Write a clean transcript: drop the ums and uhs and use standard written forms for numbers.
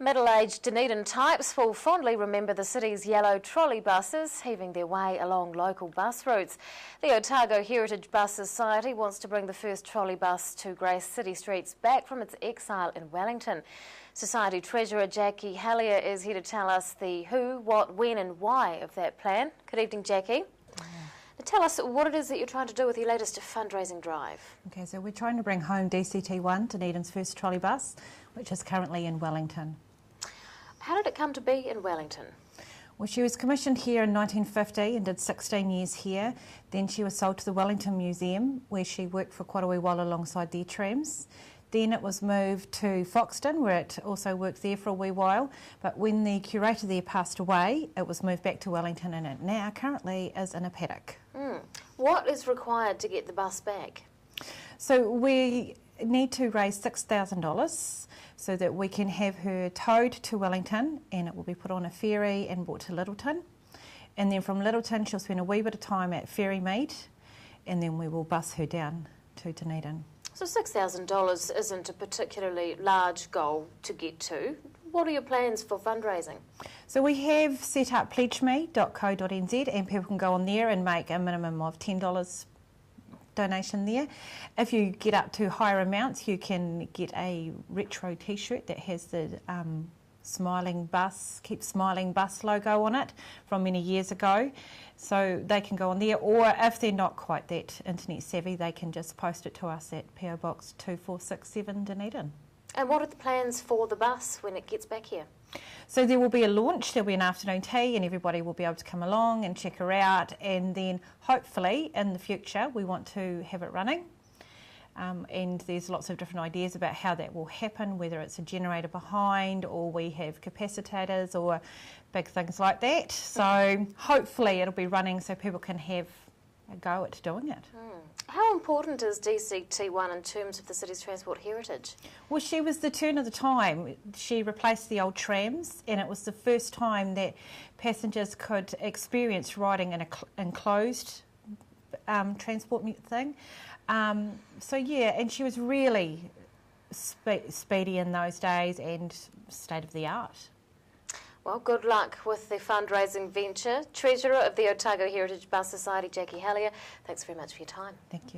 Middle-aged Dunedin types will fondly remember the city's yellow trolley buses heaving their way along local bus routes. The Otago Heritage Bus Society wants to bring the first trolley bus to grace city streets back from its exile in Wellington. Society Treasurer Jacqui Hellyer is here to tell us the who, what, when and why of that plan. Good evening, Jacqui. Tell us what it is that you're trying to do with your latest fundraising drive. Okay, so we're trying to bring home DCT1, Dunedin's first trolley bus, which is currently in Wellington. How did it come to be in Wellington? Well, she was commissioned here in 1950 and did 16 years here. Then she was sold to the Wellington Museum, where she worked for quite a wee while alongside their trams. Then it was moved to Foxton, where it also worked there for a wee while. But when the curator there passed away, it was moved back to Wellington, and it now currently is in a paddock. What is required to get the bus back? So we need to raise $6,000 so that we can have her towed to Wellington, and it will be put on a ferry and brought to Littleton. And then from Littleton she'll spend a wee bit of time at Ferrymead, and then we will bus her down to Dunedin. So $6,000 isn't a particularly large goal to get to. What are your plans for fundraising? So we have set up pledgeme.co.nz, and people can go on there and make a minimum of $10 donation there. If you get up to higher amounts, you can get a retro t-shirt that has the smiling bus, keep smiling bus logo on it from many years ago. So they can go on there, or if they're not quite that internet savvy, they can just post it to us at PO Box 2467 Dunedin. And what are the plans for the bus when it gets back here? So there will be a launch, there'll be an afternoon tea, and everybody will be able to come along and check her out, and then hopefully in the future we want to have it running. And there's lots of different ideas about how that will happen, whether it's a generator behind or we have capacitors or big things like that. So hopefully it'll be running so people can have a go at doing it. How important is DCT1 in terms of the city's transport heritage? Well, she was the turn of the time. She replaced the old trams, and it was the first time that passengers could experience riding in an enclosed transport thing. So yeah, and she was really speedy in those days and state of the art. Well, good luck with the fundraising venture. Treasurer of the Otago Heritage Bus Society, Jacqui Hellyer, thanks very much for your time. Thank you.